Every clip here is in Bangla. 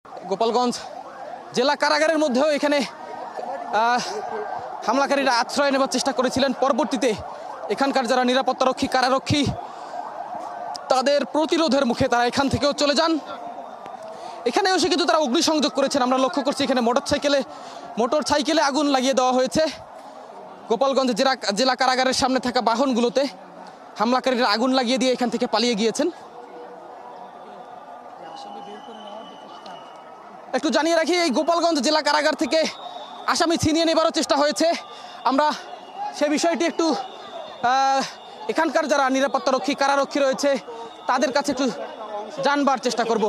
গোপালগঞ্জ জেলা কারাগারের মধ্যেও এখানে হামলাকারীরা আশ্রয় নেবার চেষ্টা করেছিলেন। পরবর্তীতে এখানকার যারা নিরাপত্তারক্ষী কারারক্ষী তাদের প্রতিরোধের মুখে তারা এখান থেকেও চলে যান। এখানে এসে কিন্তু তারা অগ্নিসংযোগ করেছেন। আমরা লক্ষ্য করছি এখানে মোটর সাইকেলে আগুন লাগিয়ে দেওয়া হয়েছে। গোপালগঞ্জ জেলা কারাগারের সামনে থাকা বাহনগুলোতে হামলাকারীরা আগুন লাগিয়ে দিয়ে এখান থেকে পালিয়ে গিয়েছেন। একটু জানিয়ে রাখি, এই গোপালগঞ্জ জেলা কারাগার থেকে আসামি ছিনিয়ে নেবারও চেষ্টা হয়েছে। আমরা সে বিষয়টি একটু এখানকার যারা নিরাপত্তারক্ষী কারারক্ষী রয়েছে তাদের কাছে একটু জানবার চেষ্টা করব।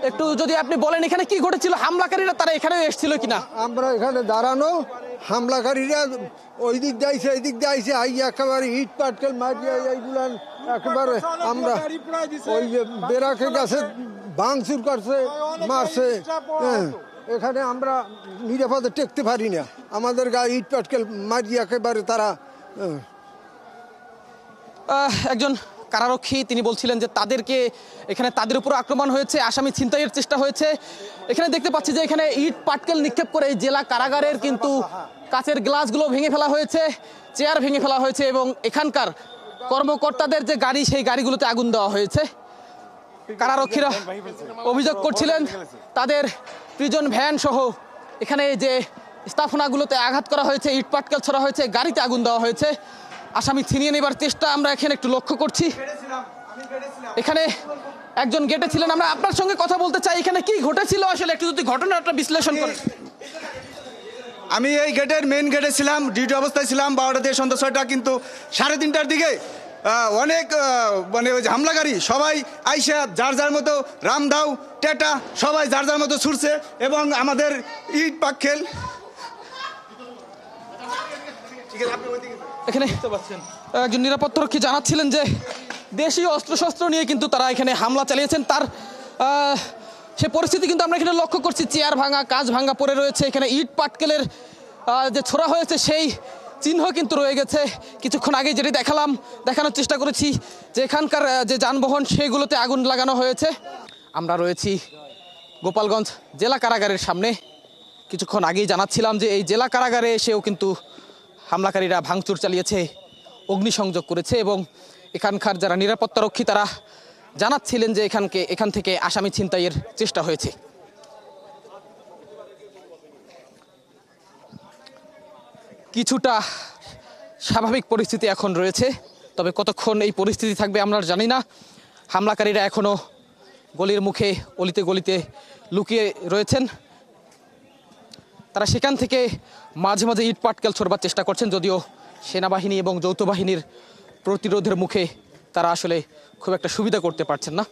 একটু যদি আপনি বলেন এখানে কি ঘটেছিল, হামলাকারীরা তারা এখানে এসেছিল কিনা? আমরা এখানে দাঁড়ানো, হামলাকারীরা ওই দিক যাইছে এই দিক যাইছে, আই একেবারে ইট পাটকেল মারিয়া এইগুলান একেবারে আমরা ওই বেড়াকে গেছে ভাঙচুর করছে, মারছে। এখানে আমরা নিরাপদে টেকতে পারি না, আমাদের গায়ে ইট পাটকেল মারিয়া একেবারে তারা। একজন কারারক্ষী তিনি বলছিলেন যে তাদের উপর আক্রমণ হয়েছে, আসামি ছিনতাইয়ের চেষ্টা হয়েছে। এখানে দেখতে পাচ্ছি যে এখানে ইট পাটকেল নিক্ষেপ করে জেলা কারাগারের কিন্তু কাচের গ্লাসগুলো ভেঙে ফেলা হয়েছে, চেয়ার ভেঙে ফেলা হয়েছে এবং এখানকার কর্মকর্তাদের যে গাড়ি সেই গাড়িগুলোতে আগুন দেওয়া হয়েছে। কারারক্ষীরা অভিযোগ করছিলেন তাদের প্রিজন ভ্যান সহ এখানে যে স্থাপনাগুলোতে আঘাত করা হয়েছে, ইট পাটকেল ছড়া হয়েছে, গাড়িতে আগুন দেওয়া হয়েছে। আসামি ছিনিয়ে নেবার চেষ্টা আমরা এখানে একটু লক্ষ্য করছি। এখানে একজন গেটে ছিলেন, আমরা আপনার সঙ্গে কথা বলতে চাই। এখানে কি ঘটেছিল আসলে একটু যদি ঘটনাটা বিশ্লেষণ করেন। আমি এই মেন গেটে ছিলাম, ডিউটি অবস্থায় ছিলাম 12টা থেকে সন্ধ্যা 6টা, কিন্তু 3:30টার দিকে অনেক ওই হামলাকারী সবাই আইসা যার যার মতো রামদাও টেটা সবাই যার যার মতো ছুটছে এবং আমাদের ইট পাটকেল এখানে একজন নিরাপত্তারক্ষী জানাচ্ছিলেন যে দেশীয় অস্ত্রশস্ত্র নিয়ে কিন্তু তারা এখানে হামলা চালিয়েছেন। তার সে পরিস্থিতি কিন্তু আমরা এখানে লক্ষ্য করছি। চেয়ার ভাঙা, কাঁচ ভাঙা পড়ে রয়েছে। এখানে ইট পাটকেলের যে ছোড়া হয়েছে সেই চিহ্ন কিন্তু রয়ে গেছে। কিছুক্ষণ আগে যেটি দেখানোর চেষ্টা করেছি যে এখানকার যে যানবাহন সেগুলোতে আগুন লাগানো হয়েছে। আমরা রয়েছি গোপালগঞ্জ জেলা কারাগারের সামনে। কিছুক্ষণ আগেই জানাচ্ছিলাম যে এই জেলা কারাগারে এসেও কিন্তু হামলাকারীরা ভাঙচুর চালিয়েছে, অগ্নিসংযোগ করেছে এবং এখানকার যারা নিরাপত্তারক্ষী তারা জানাচ্ছিলেন যে এখান থেকে আসামি ছিনতাইয়ের চেষ্টা হয়েছে। কিছুটা স্বাভাবিক পরিস্থিতি এখন রয়েছে, তবে কতক্ষণ এই পরিস্থিতি থাকবে আমরা জানি না। হামলাকারীরা এখনও গলির মুখে অলিতে গলিতে লুকিয়ে রয়েছেন। তারা সেখান থেকে মাঝে মাঝে ইট পাটকেল ছোড়বার চেষ্টা করছেন, যদিও সেনাবাহিনী এবং যৌথ বাহিনীর প্রতিরোধের মুখে তারা আসলে খুব একটা সুবিধা করতে পারছেন না।